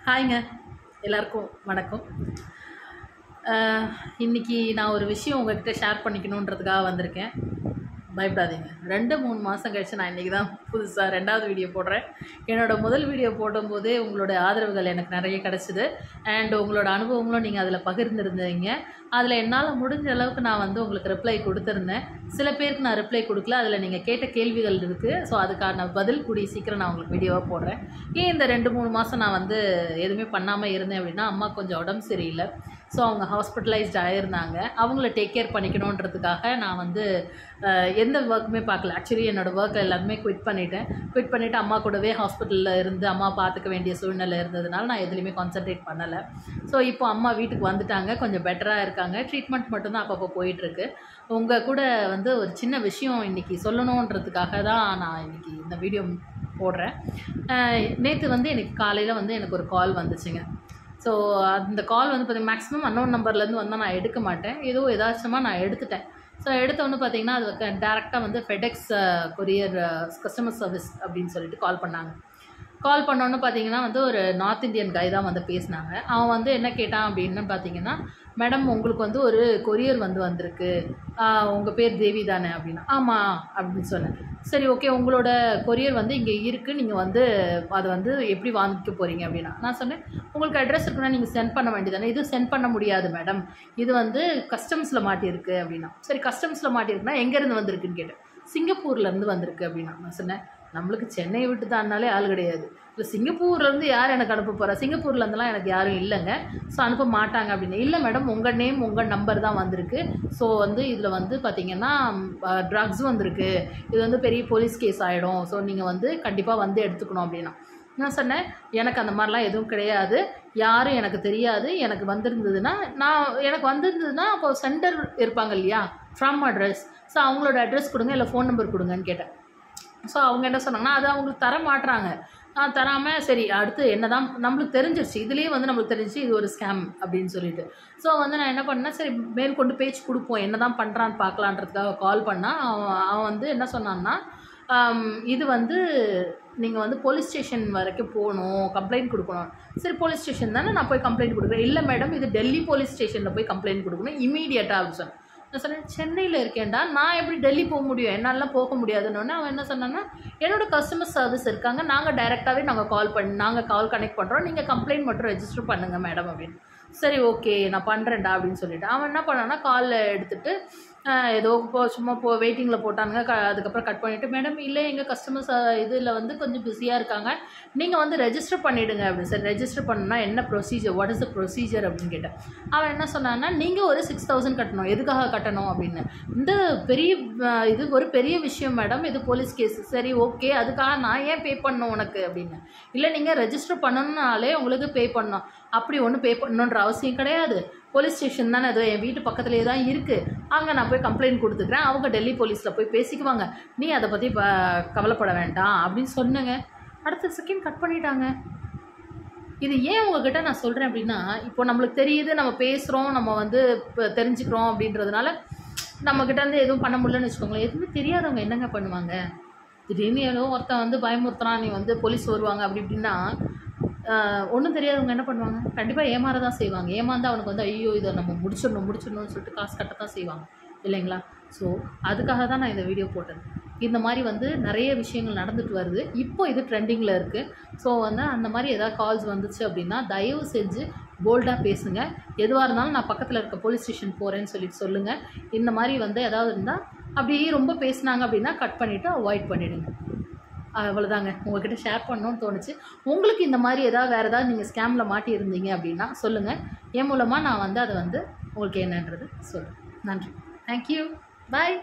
ஹாய்ங்க, எல்லாருக்கும் வணக்கம். இன்னைக்கு நான் ஒரு விஷயம் உங்ககிட்ட ஷேர் பண்ணிக்கணுன்றதுக்காக வந்திருக்கேன். பயப்படாதீங்க. 2-3 மாதம் கழிச்சு நான் இன்றைக்கி தான் புதுசாக 2வது வீடியோ போடுறேன். என்னோடய முதல் வீடியோ போடும்போதே உங்களோட ஆதரவுகள் எனக்கு நிறைய கிடச்சிது. அண்ட் உங்களோட அனுபவங்களும் நீங்கள் அதில் பகிர்ந்துருந்தீங்க. அதில் என்னால் முடிஞ்ச அளவுக்கு நான் வந்து உங்களுக்கு ரிப்ளை கொடுத்துருந்தேன். சில பேருக்கு நான் ரிப்ளை கொடுக்கல. அதில் நீங்கள் கேட்ட கேள்விகள் இருக்குது. ஸோ அதுக்கான பதில் கூடிய சீக்கிரம் நான் உங்களுக்கு வீடியோவாக போடுறேன். ஏன் இந்த 2-3 மாதம் நான் வந்து எதுவுமே பண்ணாமல் இருந்தேன் அப்படின்னா, அம்மா கொஞ்சம் உடம்பு சரியில்லை. ஸோ அவங்க ஹாஸ்பிட்டலைஸ்ட் ஆகியிருந்தாங்க. அவங்கள டேக் கேர் பண்ணிக்கணுன்றதுக்காக நான் வந்து எந்த ஒர்க்குமே பார்க்கல. ஆக்சுவலி என்னோடய ஒர்க்கை எல்லாருமே குவிட் பண்ணிவிட்டு அம்மா கூடவே ஹாஸ்பிட்டலில் இருந்து அம்மா பார்த்துக்க வேண்டிய சூழ்நிலை இருந்ததுனால நான் எதுலேயுமே கான்சன்ட்ரேட் பண்ணலை. ஸோ இப்போ அம்மா வீட்டுக்கு வந்துட்டாங்க, கொஞ்சம் பெட்டராக இருக்காங்க. ட்ரீட்மெண்ட் மட்டும்தான் அப்பப்போ போயிட்டுருக்கு. உங்கள் கூட வந்து ஒரு சின்ன விஷயம் இன்றைக்கி சொல்லணுன்றதுக்காக தான் நான் இன்றைக்கி இந்த வீடியோ போடுறேன். நேற்று வந்து எனக்கு காலையில் வந்து எனக்கு ஒரு கால் வந்துச்சுங்க. ஸோ அந்த கால் வந்து பார்த்திங்கன்னா மேக்ஸிமம் அன்னோன் நம்பர்லேருந்து வந்தால் நான் எடுக்க மாட்டேன். ஏதாச்சுமா நான் எடுத்துட்டேன். ஸோ எடுத்தோன்னு பார்த்தீங்கன்னா அது டேரெக்டாக வந்து ஃபெடெக்ஸ் கொரியர் கஸ்டமர் சர்வீஸ் அப்படின்னு சொல்லிட்டு கால் பண்ணாங்க. கால் பண்ணோன்னு பார்த்தீங்கன்னா வந்து ஒரு நார்த் இந்தியன் கை தான் வந்து பேசினாங்க. அவன் வந்து என்ன கேட்டான் அப்படின்னு பார்த்தீங்கன்னா, மேடம் உங்களுக்கு வந்து ஒரு கொரியர் வந்திருக்கு, உங்கள் பேர் தேவி தானே அப்படின்னா. ஆமாம் அப்படின்னு சொன்னேன். சரி ஓகே, உங்களோட கொரியர் வந்து இங்கே இருக்குது, நீங்கள் வந்து அதை வந்து எப்படி வாங்கிக்க போகிறீங்க அப்படின்னா. நான் சொன்னேன், உங்களுக்கு அட்ரஸ் இருக்குன்னா நீங்கள் சென்ட் பண்ண வேண்டியதானே. இது சென்ட் பண்ண முடியாது மேடம், இது வந்து கஸ்டம்ஸில் மாட்டியிருக்கு அப்படின்னா. சரி கஸ்டம்ஸில் மாட்டியிருக்குன்னா எங்கேருந்து வந்திருக்குன்னு கேட்டேன். சிங்கப்பூர்லேருந்து வந்திருக்கு அப்படின்னா. நான் சொன்னேன், நம்மளுக்கு சென்னையை விட்டு தான்னாலே ஆள் கிடையாது, இல்லை சிங்கப்பூர்லேருந்து யார் எனக்கு அனுப்ப போகிறா, சிங்கப்பூர்லேருந்துலாம் எனக்கு யாரும் இல்லைங்க, ஸோ அனுப்ப மாட்டாங்க அப்படின்னு. இல்லை மேடம் உங்கள் நேம் உங்கள் நம்பர் தான் வந்திருக்கு. ஸோ வந்து இதில் வந்து பார்த்திங்கன்னா ட்ரக்ஸ் வந்திருக்கு, இது வந்து பெரிய போலீஸ் கேஸ் ஆகிடும், ஸோ நீங்கள் வந்து கண்டிப்பாக வந்து எடுத்துக்கணும் அப்படின்னா. நான் சொன்னேன், எனக்கு அந்த மாதிரிலாம் எதுவும் கிடையாது, யாரும் எனக்கு தெரியாது. எனக்கு வந்திருந்ததுன்னா அப்போ சென்டர் இருப்பாங்க இல்லையா, ஃப்ரம் அட்ரஸ், ஸோ அவங்களோட அட்ரஸ் கொடுங்க, இல்லை ஃபோன் நம்பர் கொடுங்கன்னு கேட்டேன். ஸோ அவங்க என்ன சொன்னாங்கன்னா, அது அவங்களுக்கு தர மாட்டுறாங்க. தராமல் சரி அடுத்து என்ன தான் நம்மளுக்கு தெரிஞ்சிருச்சு, இதுலேயே வந்து நம்மளுக்கு தெரிஞ்சிச்சு இது ஒரு ஸ்கேம் அப்படின்னு சொல்லிட்டு. ஸோ வந்து நான் என்ன பண்ணேன், சரி மேற்கொண்டு பேச்சு கொடுப்போம், என்ன தான் பண்ணுறான்னு பார்க்கலான்றதுக்காக கால் பண்ணால் அவன் வந்து என்ன சொன்னான்னா, இது வந்து நீங்கள் வந்து போலீஸ் ஸ்டேஷன் வரைக்கும் போகணும், கம்ப்ளைண்ட் கொடுக்கணும். சரி போலீஸ் ஸ்டேஷன் தானே, நான் போய் கம்ப்ளைண்ட் கொடுக்குறேன். இல்லை மேடம் இது டெல்லி போலீஸ் ஸ்டேஷனில் போய் கம்ப்ளைண்ட் கொடுக்கணும் இமீடியட்டாக அப்படின்னு சொன்னேன். நான் சொன்னேன், சென்னையில் இருக்கேன்டா, நான் எப்படி டெல்லி போக முடியும், என்னாலாம் போக முடியாதுன்னு. அவன் என்ன சொன்னான்னா, என்னோடய கஸ்டமர் சர்வீஸ் இருக்காங்க, நாங்கள் டைரெக்டாகவே நாங்கள் கால் கனெக்ட் பண்ணுறோம், நீங்கள் கம்ப்ளைண்ட் மட்டும் ரெஜிஸ்டர் பண்ணுங்கள் மேடம் அப்படின்னு. சரி ஓகே நான் பண்ணுறேன்டா அப்படின்னு சொல்லிவிட்டு அவன் என்ன பண்ணான்னா, காலில் எடுத்துகிட்டு ஏதோ சும்மா வெயிட்டிங்கில் போட்டானுங்க. அதுக்கப்புறம் கட் பண்ணிவிட்டு, மேடம் இல்லை எங்கள் கஸ்டமர்ஸ் இதில் வந்து கொஞ்சம் பிஸியாக இருக்காங்க, நீங்கள் வந்து ரெஜிஸ்டர் பண்ணிவிடுங்க அப்படின்னு. சரி ரெஜிஸ்டர் பண்ணணும்னா என்ன procedure, what is the procedure அப்படின்னு கேட்டேன். அவன் என்ன சொன்னான்னா, நீங்கள் ஒரு 6,000 கட்டணும். எதுக்காக கட்டணும் அப்படின்னு. இந்த இது ஒரு பெரிய விஷயம் மேடம், இது போலீஸ் கேஸ். சரி ஓகே, அதுக்காக நான் ஏன் பே பண்ணணும் உனக்கு அப்படின்னு. இல்லை நீங்கள் ரெஜிஸ்டர் பண்ணணுன்னாலே உங்களுக்கு பே பண்ணணும். அப்படி ஒன்றும் பே பண்ணணுன்ற அவசியம் கிடையாது, போலீஸ் ஸ்டேஷன் தானே, அது என் வீட்டு பக்கத்துலேயே தான் இருக்குது, அங்கே நான் போய் கம்ப்ளைண்ட் கொடுத்துக்கிறேன், அவங்க டெல்லி போலீஸில் போய் பேசிக்குவாங்க, நீ அதை பற்றி கவலைப்பட வேண்டாம் அப்படின்னு சொன்னேங்க. அடுத்த செகண்ட் கட் பண்ணிட்டாங்க. இது ஏன் உங்ககிட்ட நான் சொல்கிறேன் அப்படின்னா, இப்போ நம்மளுக்கு தெரியுது, நம்ம பேசுகிறோம், நம்ம வந்து தெரிஞ்சுக்கிறோம் அப்படின்றதுனால நம்மக்கிட்ட வந்து எதுவும் பண்ண முடியலன்னு வச்சுக்கோங்களேன். எதுவுமே தெரியாதவங்க என்னங்க பண்ணுவாங்க, திடீர்னு ஏதோ ஒருத்தன் வந்து பயமுறுத்துறான், நீ வந்து போலீஸ் வருவாங்க அப்படி இப்படின்னா ஒன்றும் தெரியாதவங்க என்ன பண்ணுவாங்க, கண்டிப்பாக ஏமாற தான் செய்வாங்க. ஏமாந்து அவனுக்கு வந்து ஐயோ இதை நம்ம முடிச்சிடணும்னு சொல்லிட்டு காசு கட்ட தான் செய்வாங்க இல்லைங்களா. ஸோ அதுக்காக தான் நான் இந்த வீடியோ போட்டேன். இந்த மாதிரி வந்து நிறைய விஷயங்கள் நடந்துட்டு வருது, இப்போ இது ட்ரெண்டிங்கில் இருக்குது. ஸோ வந்து அந்த மாதிரி ஏதாவது கால்ஸ் வந்துச்சு அப்படின்னா தயவு செஞ்சு போல்டாக பேசுங்க. எதுவாக இருந்தாலும் நான் பக்கத்தில் இருக்க போலீஸ் ஸ்டேஷன் போகிறேன்னு சொல்லுங்கள். இந்த மாதிரி வந்து ஏதாவது இருந்தால் அப்படியே ரொம்ப பேசுனாங்க அப்படின்னா கட் பண்ணிவிட்டு அவாய்ட் பண்ணிவிடுங்க. அவ்வளோதாங்க, உங்கள்கிட்ட ஷேர் பண்ணணும்னு தோணுச்சு. உங்களுக்கு இந்த மாதிரி வேறு ஏதாவது நீங்கள் ஸ்கேமில் மாட்டியிருந்தீங்க அப்படின்னா சொல்லுங்கள். என் மூலமாக நான் வந்து அதை வந்து உங்களுக்கு என்னன்றது சொல்கிறேன். நன்றி, தேங்க்யூ, பாய்.